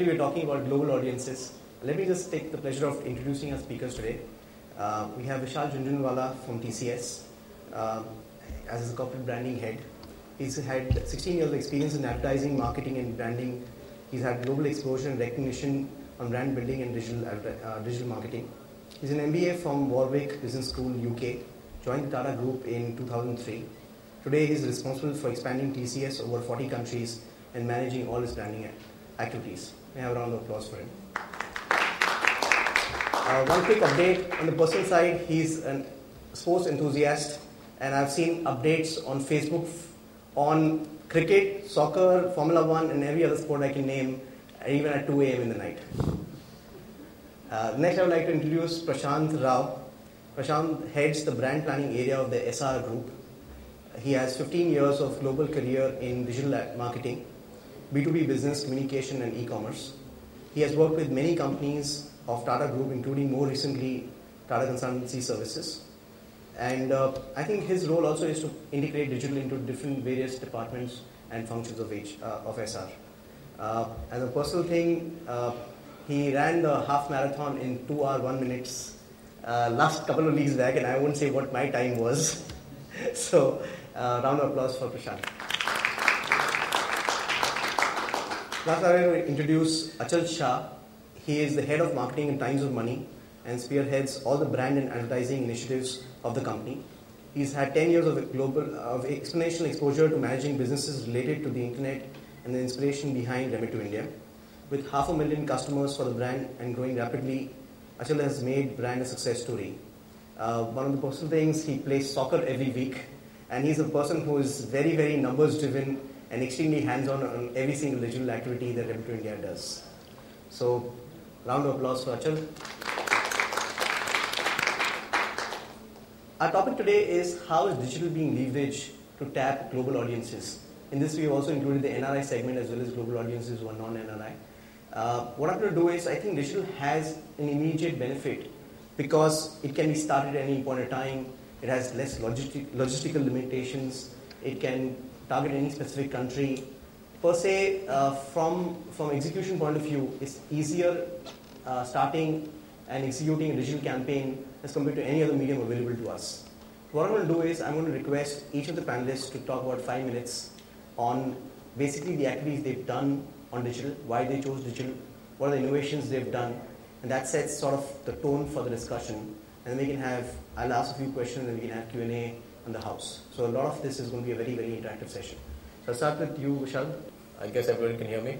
Actually, we're talking about global audiences. Let me just take the pleasure of introducing our speakers today. We have Vishal Jhunjhunwala from TCS as a corporate branding head. He's had 16 years of experience in advertising, marketing, and branding. He's had global exposure and recognition on brand building and digital marketing. He's an MBA from Warwick Business School, UK. Joined the Tata Group in 2003. Today, he's responsible for expanding TCS over 40 countries and managing all his branding activities. May I have a round of applause for him. One quick update on the personal side. He's a sports enthusiast, and I've seen updates on Facebook on cricket, soccer, Formula 1, and every other sport I can name, even at 2 a.m. in the night. Next, I would like to introduce Prashant Rao. Prashant heads the brand planning area of the Essar group. He has 15 years of global career in digital marketing, B2B business, communication, and e-commerce. He has worked with many companies of Tata Group, including more recently Tata Consultancy Services. And I think his role also is to integrate digital into different various departments and functions of Essar. As a personal thing, he ran the half marathon in 2 hours 1 minute last couple of weeks back, and I won't say what my time was. So, round of applause for Prashant. Last, I will introduce Achal Shah. He is the head of marketing in TimesofMoney and spearheads all the brand and advertising initiatives of the company. He's had 10 years of exponential exposure to managing businesses related to the internet and the inspiration behind Remit to India. With 500,000 customers for the brand and growing rapidly, Achal has made brand a success story. One of the personal things, he plays soccer every week, and he's a person who is very, very numbers driven and extremely hands-on on every single digital activity that Remit to India does. So, round of applause for Achal. Our topic today is how is digital being leveraged to tap global audiences. In this, we have also included the NRI segment as well as global audiences who are non-NRI. What I'm going to do is, I think digital has an immediate benefit because it can be started at any point in time. It has less logistical limitations. It can target any specific country. Per se, from execution point of view, it's easier starting and executing a digital campaign as compared to any other medium available to us. What I'm going to do is, I'm going to request each of the panelists to talk about 5 minutes on basically the activities they've done on digital, why they chose digital, what are the innovations they've done, and that sets sort of the tone for the discussion. And then we can I'll ask a few questions and we can have Q&A on the house. So a lot of this is going to be a very, very interactive session. So I'll start with you, Vishal. I guess everyone can hear me.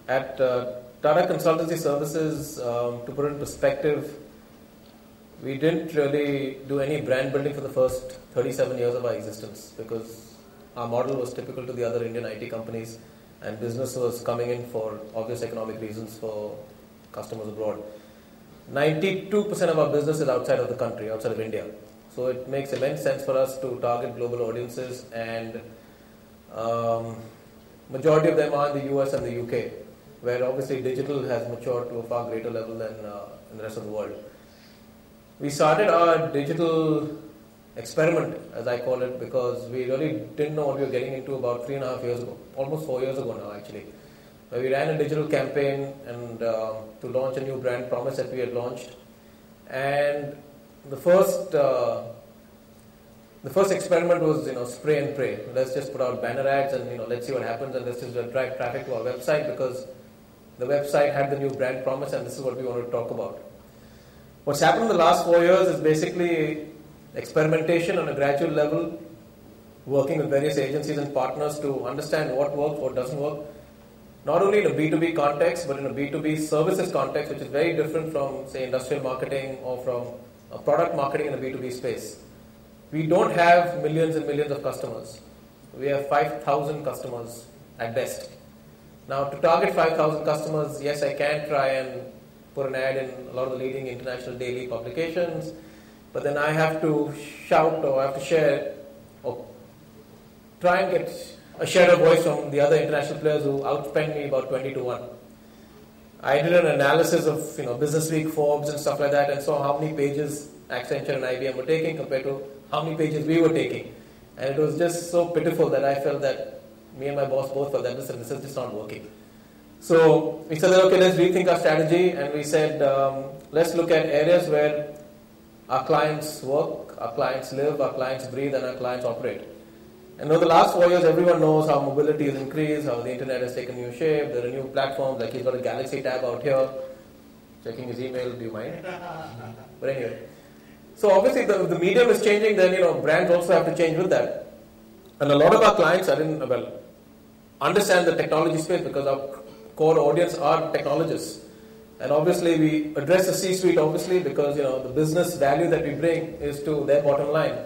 At Tata Consultancy Services, to put it in perspective, we didn't really do any brand building for the first 37 years of our existence because our model was typical to the other Indian IT companies and business was coming in for obvious economic reasons for customers abroad. 92% of our business is outside of the country, outside of India. So it makes immense sense for us to target global audiences, and majority of them are in the US and the UK, where obviously digital has matured to a far greater level than in the rest of the world. We started our digital experiment, as I call it, because we really didn't know what we were getting into about 3.5 years ago, almost 4 years ago now actually. We ran a digital campaign and to launch a new brand promise that we had launched, and the first experiment was spray and pray. Let's just put out banner ads and let's see what happens, and let's just drive traffic to our website because the website had the new brand promise and this is what we wanted to talk about. What's happened in the last 4 years is basically experimentation on a gradual level, working with various agencies and partners to understand what works, what doesn't work, not only in a B2B context, but in a B2B services context, which is very different from, say, industrial marketing or from product marketing in a B2B space. We don't have millions and millions of customers. We have 5,000 customers at best. Now, to target 5,000 customers, yes, I can try and put an ad in a lot of the leading international daily publications, but then I have to shout or I have to share or try and get a share of voice from the other international players who outspend me about 20-1. I did an analysis of Business Week, Forbes and stuff like that and saw how many pages Accenture and IBM were taking compared to how many pages we were taking. And it was just so pitiful that I felt that me and my boss both felt that this is just not working. So we said, okay, let's rethink our strategy, and we said, let's look at areas where our clients work, our clients live, our clients breathe, and our clients operate. And over the last 4 years, everyone knows how mobility has increased, how the internet has taken new shape. There are new platforms, like he's got a Galaxy tab out here. Checking his email, do you mind? But anyway. So obviously the medium is changing, then brands also have to change with that. And a lot of our clients understand the technology space because our core audience are technologists. And obviously we address the C-suite obviously because the business value that we bring is to their bottom line.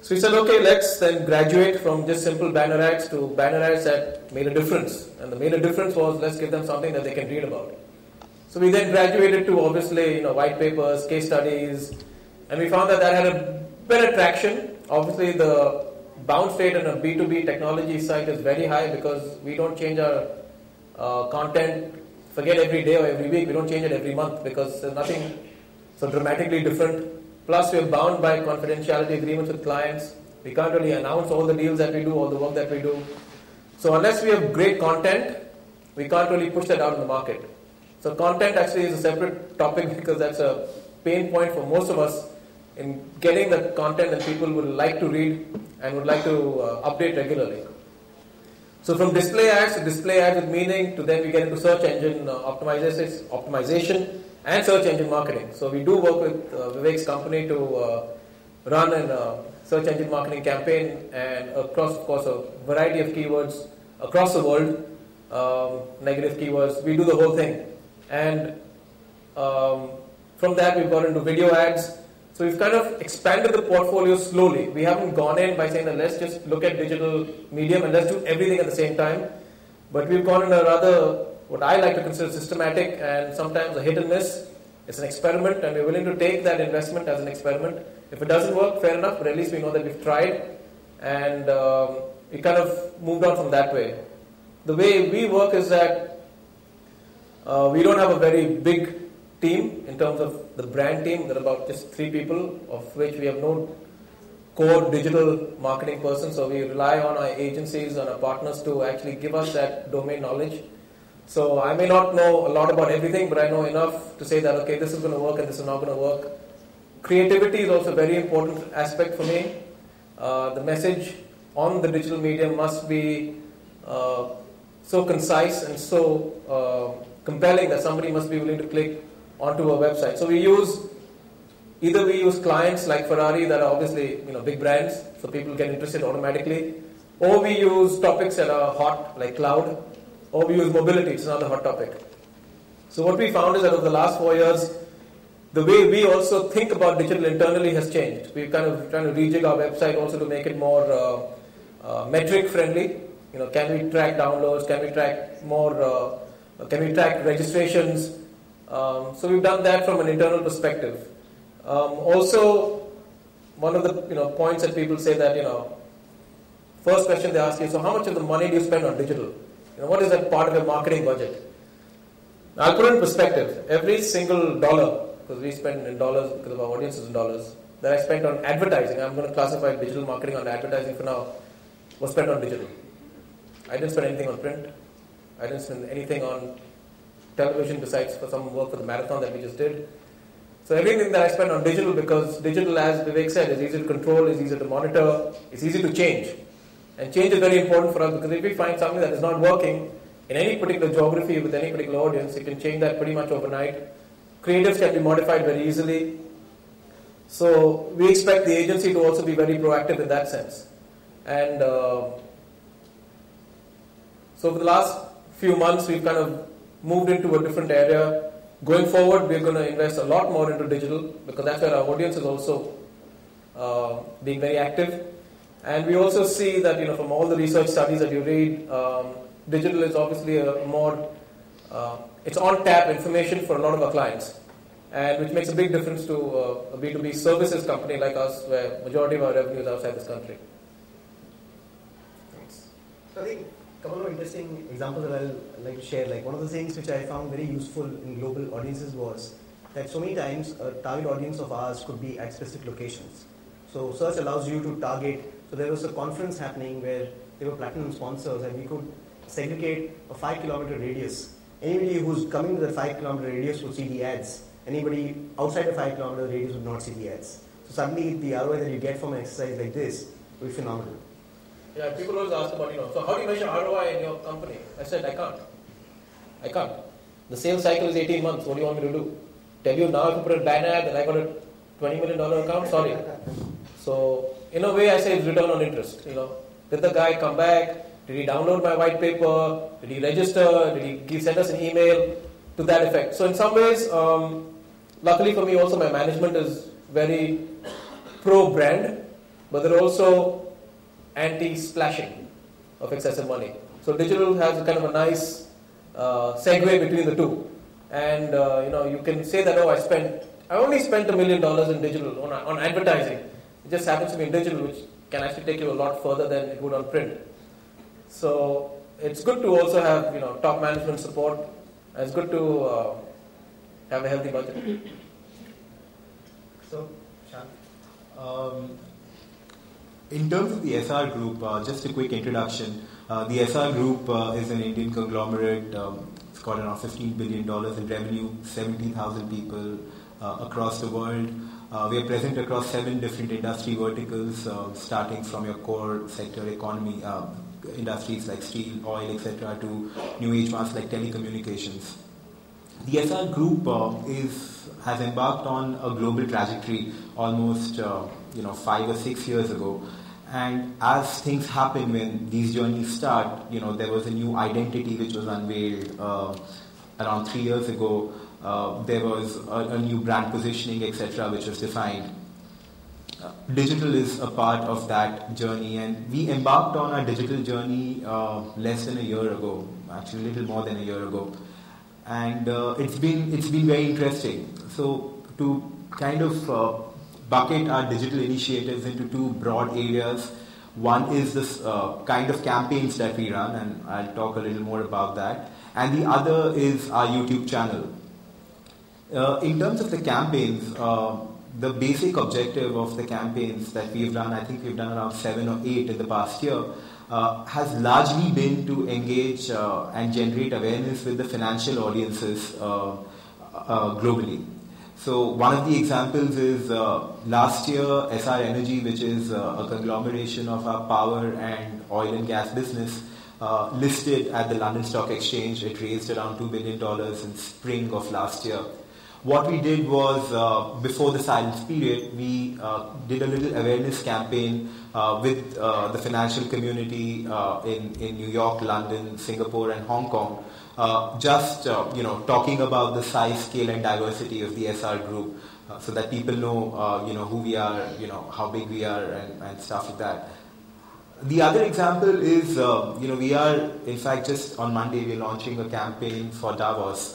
So we said, okay, let's then graduate from just simple banner ads to banner ads that made a difference. And the made a difference was, let's give them something that they can read about. So we then graduated to obviously white papers, case studies, and we found that had a better traction. Obviously the bounce rate in a B2B technology site is very high because we don't change our content, forget every day or every week, we don't change it every month because there's nothing so dramatically different. Plus, we are bound by confidentiality agreements with clients. We can't really announce all the deals that we do, all the work that we do. So unless we have great content, we can't really push that out in the market. So content actually is a separate topic because that's a pain point for most of us in getting the content that people would like to read and would like to update regularly. So from display ads to display ads with meaning to then we get into search engine optimization and search engine marketing. So we do work with Vivek's company to run a search engine marketing campaign and across, of course, a variety of keywords across the world, negative keywords. We do the whole thing. And from that we've got into video ads. So we've kind of expanded the portfolio slowly. We haven't gone in by saying that let's just look at digital medium and let's do everything at the same time. But we've gone in a rather, what I like to consider systematic and sometimes a hit and miss. It's an experiment and we're willing to take that investment as an experiment. If it doesn't work, fair enough, but at least we know that we've tried and we kind of moved on from that way. The way we work is that we don't have a very big team in terms of the brand team. There are about just 3 people, of which we have no core digital marketing person. So we rely on our agencies and our partners to actually give us that domain knowledge. So I may not know a lot about everything, but I know enough to say that, okay, this is going to work and this is not going to work. Creativity is also a very important aspect for me. The message on the digital medium must be so concise and so compelling that somebody must be willing to click onto our website. So we use clients like Ferrari that are obviously big brands, so people get interested automatically, or we use topics that are hot like cloud, or we use mobility, it's another hot topic. So what we found is that over the last 4 years, the way we also think about digital internally has changed. We're kind of trying to rejig our website also to make it more metric friendly. Can we track downloads? Can we track more? Can we track registrations? So we've done that from an internal perspective. Also, one of the points that people say that first question they ask you, so how much of the money do you spend on digital? What is that part of your marketing budget? Now, I'll put it in perspective. Every single dollar, because we spend in dollars because of our audience is in dollars, that I spent on advertising, I'm going to classify digital marketing under advertising for now, was spent on digital. I didn't spend anything on print. I didn't spend anything on television besides for some work for the marathon that we just did. So everything that I spent on digital, because digital, as Vivek said, is easy to control, is easy to monitor, it's easy to change. And change is very important for us because if we find something that is not working in any particular geography with any particular audience, you can change that pretty much overnight. Creatives can be modified very easily. So we expect the agency to also be very proactive in that sense. And so for the last few months, we've kind of moved into a different area. Going forward, we're going to invest a lot more into digital because that's where our audience is also being very active. And we also see that from all the research studies that you read, digital is obviously a more it's on tap information for a lot of our clients, and which makes a big difference to a B2B services company like us, where majority of our revenue is outside this country. Thanks. So I think a couple of interesting examples that I'll like to share. Like one of the things which I found very useful in global audiences was that so many times a target audience of ours could be at specific locations. So search allows you to target. So there was a conference happening where there were platinum sponsors, and we could segregate a 5-kilometer radius, anybody who's coming to the 5-kilometer radius would see the ads. Anybody outside the 5-kilometer radius would not see the ads. So suddenly the ROI that you get from an exercise like this will be phenomenal. Yeah, people always ask about, so how do you measure ROI in your company? I said, I can't. The sales cycle is 18 months. What do you want me to do? Tell you now if you put a banner ad and I got a $20 million account? Sorry. So, in a way, I say it's return on interest. Did the guy come back? Did he download my white paper? Did he register? Did he send us an email? To that effect. So, in some ways, luckily for me also, my management is very pro-brand, but they're also anti-splashing of excessive money. So digital has a kind of a nice segue between the two. And you can say that, I only spent $1 million in digital on advertising. It just happens to be in digital, which can actually take you a lot further than it would on print. So it's good to also have top management support. And it's good to have a healthy budget. So, in terms of the Essar Group, just a quick introduction. The Essar Group is an Indian conglomerate. It's got around $15 billion in revenue, 70,000 people across the world. We are present across 7 different industry verticals, starting from your core sector economy, industries like steel, oil, etc., to new age ones like telecommunications. The Essar Group has embarked on a global trajectory almost 5 or 6 years ago. And as things happen when these journeys start, there was a new identity which was unveiled around 3 years ago. There was a new brand positioning, etc., which was defined. Digital is a part of that journey, and we embarked on our digital journey less than a year ago, actually a little more than a year ago. And it's been very interesting. So to kind of bucket our digital initiatives into 2 broad areas. One is this kind of campaigns that we run, and I'll talk a little more about that. And the other is our YouTube channel. In terms of the campaigns, the basic objective of the campaigns that we've run, I think we've done around 7 or 8 in the past year, has largely been to engage and generate awareness with the financial audiences globally. So one of the examples is last year Essar Energy, which is a conglomeration of our power and oil and gas business, listed at the London Stock Exchange. It raised around $2 billion in spring of last year. What we did was, before the silence period, we did a little awareness campaign with the financial community in New York, London, Singapore and Hong Kong, talking about the size, scale and diversity of the Essar Group, so that people know, who we are, how big we are and stuff like that. The other example is, we are, in fact, just on Monday, we're launching a campaign for Davos.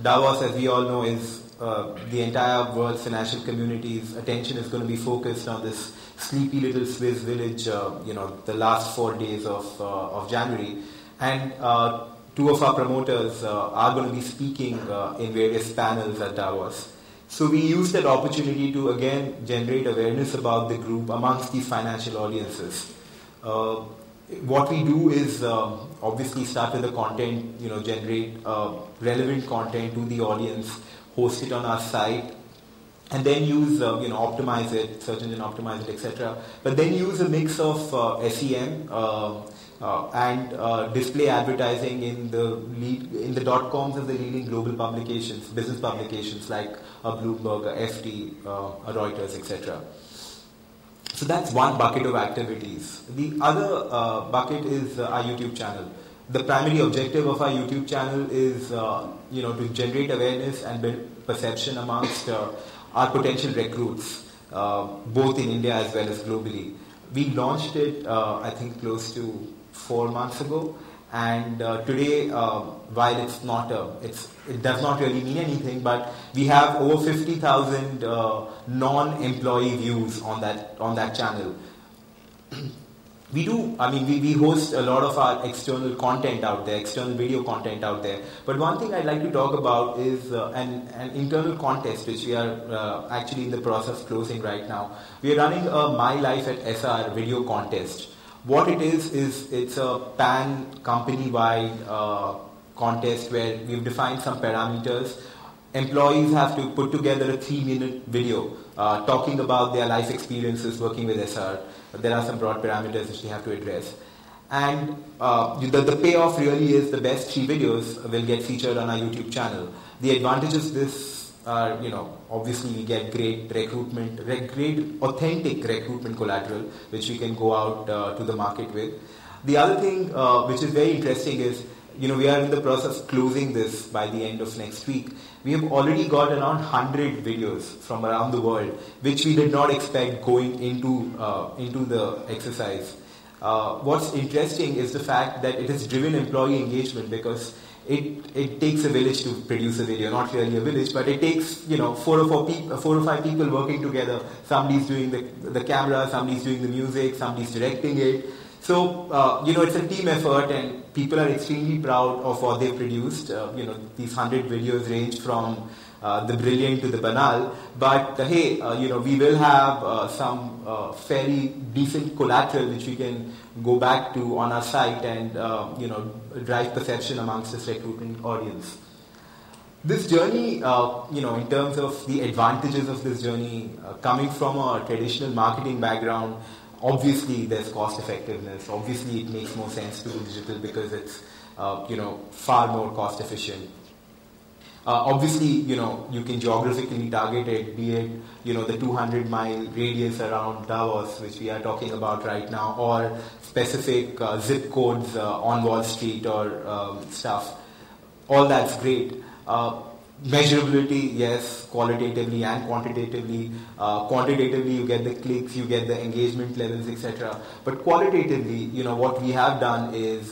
Davos, as we all know, is the entire world's financial community's attention is going to be focused on this sleepy little Swiss village, the last 4 days of January. And 2 of our promoters are going to be speaking in various panels at Davos. So we use that opportunity to, again, generate awareness about the group amongst these financial audiences. What we do is obviously start with the content, generate relevant content to the audience, host it on our site, and then use, optimize it, search engine optimize it, etc. But then use a mix of SEM and display advertising in the .coms of the leading global publications, business publications like a Bloomberg, a FT, a Reuters, etc. So that's one bucket of activities. The other bucket is our YouTube channel. The primary objective of our YouTube channel is, to generate awareness and build perception amongst our potential recruits, both in India as well as globally. We launched it, I think, close to 4 months ago. And today, while it does not really mean anything, but we have over 50,000 non-employee views on that channel. We host a lot of our external content out there, external video content out there. But one thing I'd like to talk about is an internal contest which we are actually in the process of closing right now. We are running a My Life at Essar video contest. What it is it's a pan company-wide contest where we've defined some parameters. Employees have to put together a 3-minute video talking about their life experiences working with Essar. There are some broad parameters which they have to address. And the payoff really is the best 3 videos will get featured on our YouTube channel. The advantages of this are, obviously we get great recruitment, great authentic recruitment collateral, which we can go out to the market with. The other thing which is very interesting is, we are in the process of closing this by the end of next week. We have already got around 100 videos from around the world, which we did not expect going into the exercise. What's interesting is the fact that it has driven employee engagement, because it takes a village to produce a video. Not really a village, but it takes 4 or 5 people working together. Somebody's doing the camera, somebody's doing the music, somebody's directing it. So it's a team effort, and people are extremely proud of what they've produced. These 100 videos range from the brilliant to the banal, but hey, we will have some fairly decent collateral which we can go back to on our site and drive perception amongst this recruitment audience. This journey, in terms of the advantages of this journey, coming from a traditional marketing background, obviously there's cost effectiveness. Obviously it makes more sense to do digital because it's far more cost efficient. Obviously, you can geographically target it, be it, the 200-mile radius around Davos, which we are talking about right now, or specific zip codes on Wall Street or stuff. All that's great. Measurability, yes, qualitatively and quantitatively. Quantitatively, you get the clicks, you get the engagement levels, etc. But qualitatively, what we have done is,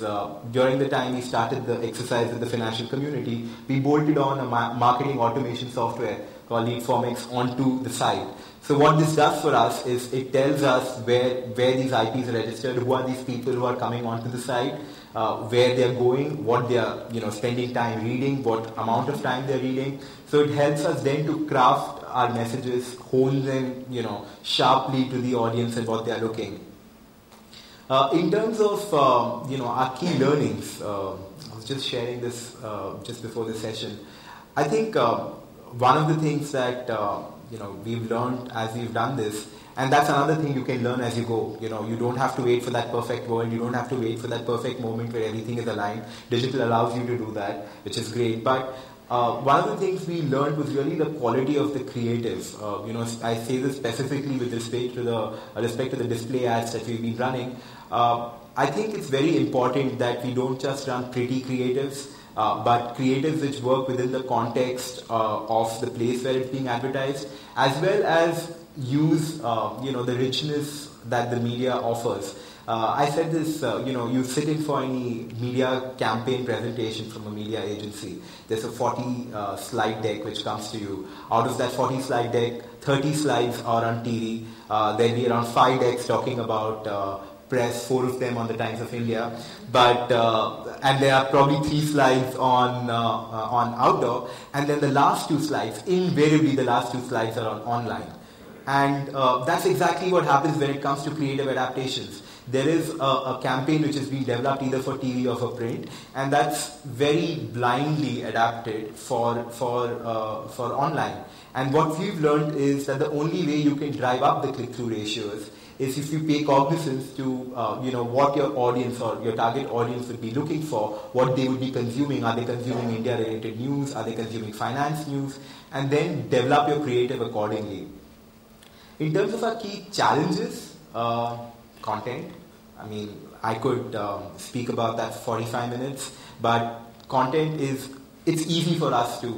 during the time we started the exercise with the financial community, we bolted on a marketing automation software called LeadFormX onto the site. So what this does for us is it tells us where these IPs are registered, who are these people who are coming onto the site, where they are going, what they are spending time reading, what amount of time they are reading. So it helps us then to craft our messages, hone them sharply to the audience and what they are looking. In terms of our key learnings, I was just sharing this just before the session. I think one of the things that we've learned as we've done this, and that's another thing you can learn as you go. You don't have to wait for that perfect world. You don't have to wait for that perfect moment where everything is aligned. Digital allows you to do that, which is great. But one of the things we learned was really the quality of the creative. I say this specifically with respect to the display ads that we've been running. I think it's very important that we don't just run pretty creatives, but creatives which work within the context of the place where it's being advertised, as well as use the richness that the media offers. I said this, you sit in for any media campaign presentation from a media agency. There's a 40 slide deck which comes to you. Out of that 40 slide deck, 30 slides are on TV. There'll be around 5 decks talking about press, 4 of them on the Times of India, but and there are probably 3 slides on outdoor, and then the last 2 slides, invariably the last 2 slides are on online. And that's exactly what happens when it comes to creative adaptations. There is a campaign which is being developed either for TV or for print, and that's very blindly adapted for online. And what we've learned is that the only way you can drive up the click-through ratios is if you pay cognizance to what your audience or your target audience would be looking for, what they would be consuming. Are they consuming India-related news? Are they consuming finance news? And then develop your creative accordingly. In terms of our key challenges, content. I mean, I could speak about that for 45 minutes, but content it's easy for us to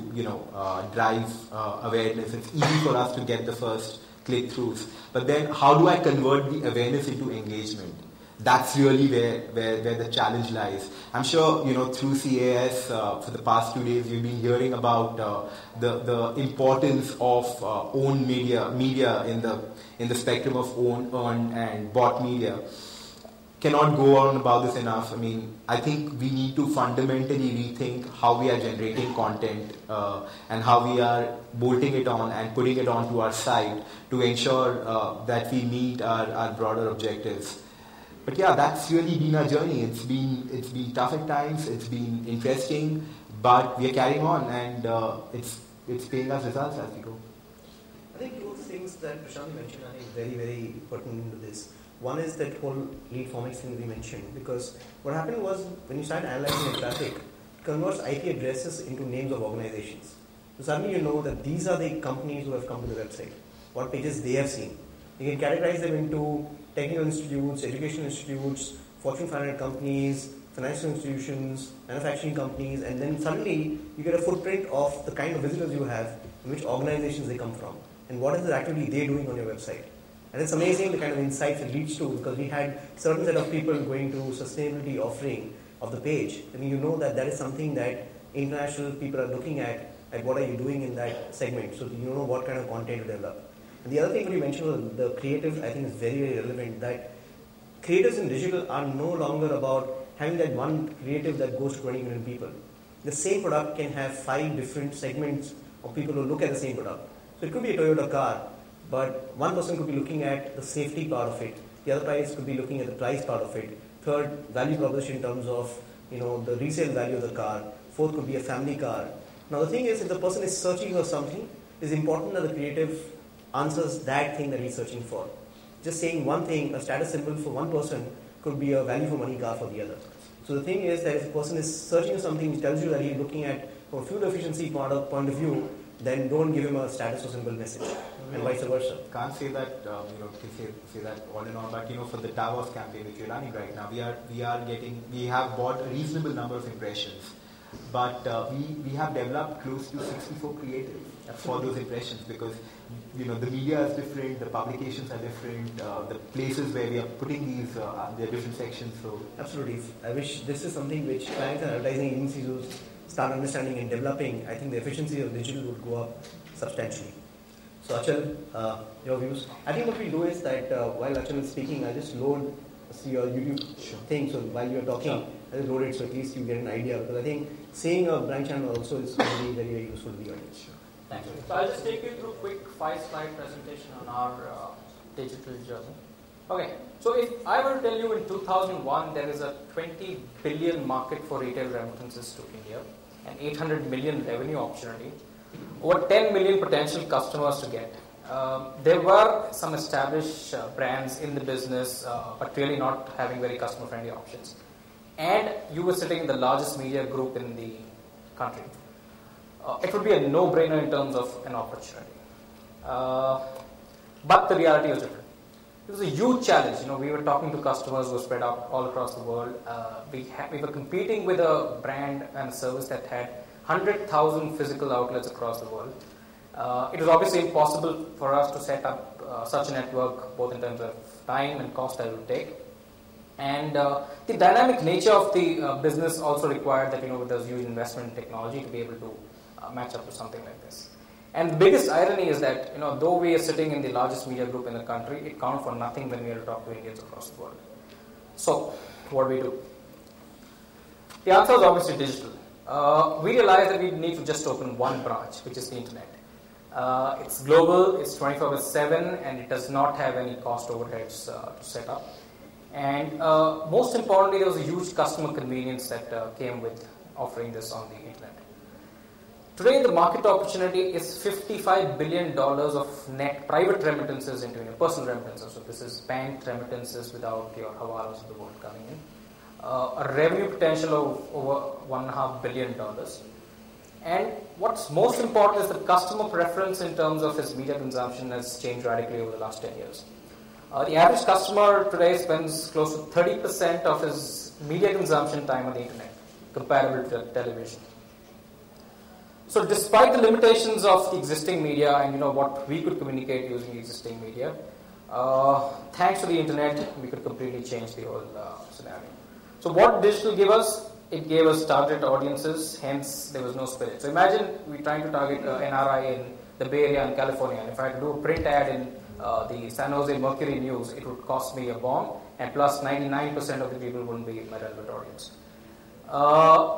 drive awareness. It's easy for us to get the first click-throughs. But then how do I convert the awareness into engagement? That's really where the challenge lies. I'm sure, through CAS, for the past 2 days, you've been hearing about the importance of owned media in the spectrum of owned, earned, and bought media. Cannot go on about this enough. I mean, I think we need to fundamentally rethink how we are generating content and how we are bolting it on and putting it onto our site to ensure that we meet our broader objectives. But yeah, that's really been our journey. It's been tough at times. It's been interesting, but we are carrying on, and it's paying us results as we go. I think two things that Prashant mentioned are very, very pertinent to this. One is that whole lead forming thing we mentioned, because what happened was when you start analyzing the traffic, it converts IP addresses into names of organizations. So suddenly you know that these are the companies who have come to the website, what pages they have seen. You can categorize them into technical institutes, educational institutes, Fortune 500 companies, financial institutions, manufacturing companies, and then suddenly you get a footprint of the kind of visitors you have, and which organizations they come from, and what is the activity they're doing on your website. And it's amazing the kind of insights it leads to, because we had certain set of people going to sustainability offering of the page. I mean, you know that that is something that international people are looking at what are you doing in that segment, so you know what kind of content to develop. And the other thing that you mentioned was the creative, I think is very, very relevant, that creators in digital are no longer about having that one creative that goes to 20 million people. The same product can have 5 different segments of people who look at the same product. So it could be a Toyota car, but one person could be looking at the safety part of it. The other price could be looking at the price part of it. Third, value proposition in terms of the resale value of the car. Fourth could be a family car. Now the thing is, if the person is searching for something, it's important that the creative answers that thing that he's searching for. Just saying one thing, a status symbol for one person could be a value for money car for the other. So the thing is that if a person is searching for something which tells you that he's looking at from a fuel efficiency point of view, then don't give him a status or symbol message, and vice versa. Can't say that say that all in all, but for the Davos campaign which we're running right now, we have bought a reasonable number of impressions, but we have developed close to 64 creatives for those impressions, because the media is different, the publications are different, the places where we are putting these there are different sections. So absolutely, I wish this is something which clients and advertising agencies will start understanding and developing. I think the efficiency of digital would go up substantially. So Achal, your views? I think what we do is that while Achal is speaking, I just load your YouTube thing. So while you're talking, I just load it so at least you get an idea. Because I think seeing a brand channel also is very, very, very useful to the audience. Sure. Thank you. So I'll just take you through a quick 5-slide presentation on our digital journey. Okay, so if I were to tell you in 2001 there is a 20 billion market for retail remittances to India, an 800 million revenue opportunity, over 10 million potential customers to get. There were some established brands in the business, but really not having very customer-friendly options. And you were sitting in the largest media group in the country. It would be a no-brainer in terms of an opportunity. But the reality was different. It was a huge challenge. We were talking to customers who were spread out all across the world. We were competing with a brand and a service that had 100,000 physical outlets across the world. It was obviously impossible for us to set up such a network, both in terms of time and cost that it would take. And the dynamic nature of the business also required that there was huge investment in technology to be able to match up to something like this. And the biggest irony is that, though we are sitting in the largest media group in the country, it counts for nothing when we are to talk to Indians across the world. So, what do we do? The answer is obviously digital. We realized that we need to just open one branch, which is the internet. It's global, it's 24/7, and it does not have any cost overheads to set up. And most importantly, there was a huge customer convenience that came with offering this on the internet. Today, the market opportunity is $55 billion of net private remittances into personal remittances. So this is bank remittances without your hawalas of the world coming in. A revenue potential of over $1.5 billion. And what's most important is the customer preference in terms of his media consumption has changed radically over the last 10 years. The average customer today spends close to 30% of his media consumption time on the internet, comparable to television. So despite the limitations of the existing media and what we could communicate using the existing media, thanks to the internet, we could completely change the whole scenario. So what digital gave us? It gave us targeted audiences, hence there was no spillage. So imagine we're trying to target NRI in the Bay Area in California, and if I had to do a print ad in the San Jose Mercury News, it would cost me a bomb, and plus 99% of the people wouldn't be my relevant audience.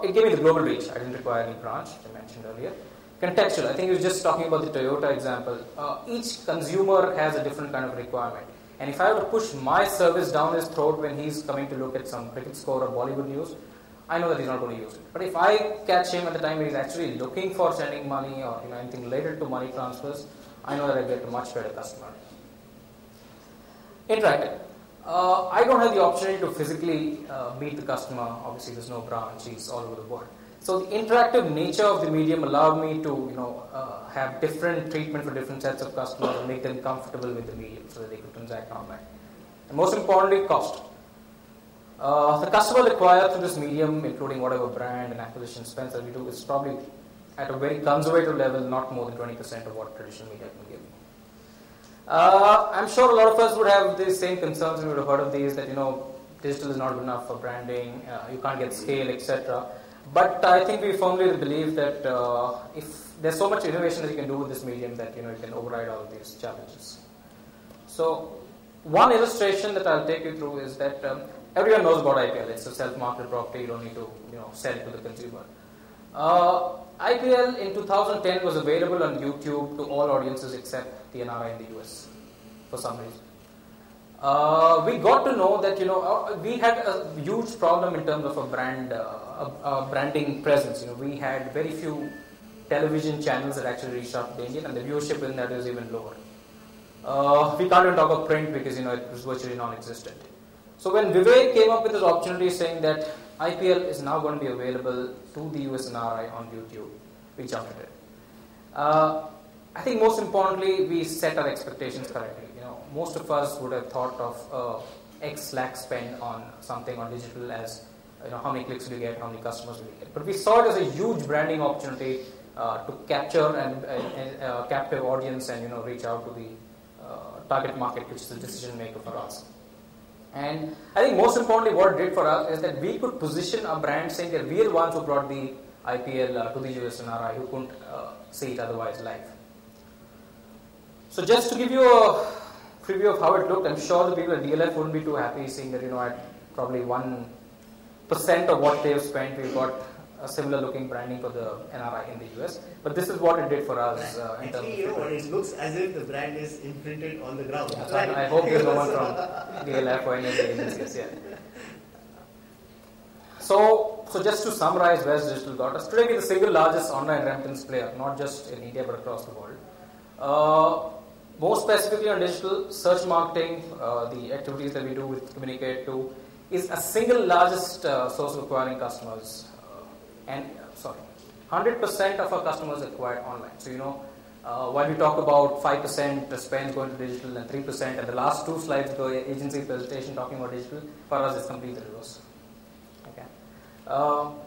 It gave me the global reach. I didn't require any branch, which I mentioned earlier. Contextual. I think you were just talking about the Toyota example. Each consumer has a different kind of requirement. And if I were to push my service down his throat when he's coming to look at some cricket score or Bollywood news, I know that he's not going to use it. But if I catch him at the time when he's actually looking for sending money or anything related to money transfers, I know that I get a much better customer. Interactive. I don't have the opportunity to physically meet the customer. Obviously, there's no branch; he's all over the world. So the interactive nature of the medium allowed me to, have different treatment for different sets of customers and make them comfortable with the medium so that they could transact online. And most importantly, cost. The customer acquired through this medium, including whatever brand and acquisition spends that we do, is probably at a very conservative level, not more than 20% of what traditional media can give. I'm sure a lot of us would have the same concerns, and we would have heard of these, that digital is not good enough for branding, you can't get scale, etc. But I think we firmly believe that if there's so much innovation that you can do with this medium that you can override all of these challenges. So one illustration that I'll take you through is that everyone knows about IPL. It's a self-marketed property. You don't need to sell it to the consumer. IPL in 2010 was available on YouTube to all audiences except the NRI in the US for some reason. We got to know that we had a huge problem in terms of a branding presence. We had very few television channels that actually reached out to the Indian, and the viewership in that is even lower. We can't even talk of print because it was virtually non-existent. So when Vivek came up with this opportunity saying that IPL is now going to be available to the US NRI on YouTube, we jumped at it. I think most importantly, we set our expectations correctly. Most of us would have thought of X lakh spend on something on digital as how many clicks do you get, how many customers do you get. But we saw it as a huge branding opportunity to capture a captive audience and reach out to the target market, which is the decision maker for us. And I think most importantly, what it did for us is that we could position a brand saying that we are the ones who brought the IPL to the US NRI who couldn't see it otherwise live. So just to give you a preview of how it looked, I'm sure the people at DLF wouldn't be too happy seeing that at probably 1% of what they've spent, we've got a similar looking branding for the NRI in the US. But this is what it did for us. Actually, it looks as if the brand is imprinted on the ground. Yeah, so I hope there's no one from DLF or any of the agencies. Yeah. So just to summarize where digital got us, today we're the single largest online remittance player, not just in India but across the world. More specifically on digital, search marketing, the activities that we do with Communicate to, is a single largest source of acquiring customers. 100% of our customers acquired online. So, while we talk about 5% spend going to digital and 3%, and the last two slides of the agency presentation talking about digital, for us it's completely reverse. Okay.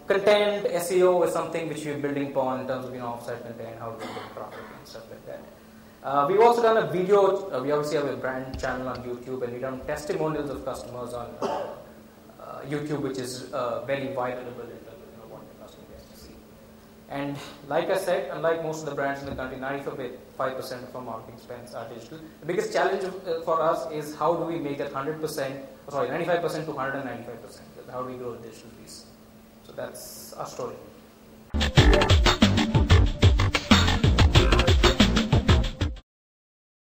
Content, SEO is something which we're building upon in terms of offsite content, how do we get traffic and stuff like that. We've also done a video, we obviously have a brand channel on YouTube, and we've done testimonials of customers on YouTube, which is very viable in terms of what the customer gets to see. And like I said, unlike most of the brands in the country, 95% of our marketing spends are digital. The biggest challenge for us is how do we make that 95% to 195%. How do we grow the digital piece? So that's our story.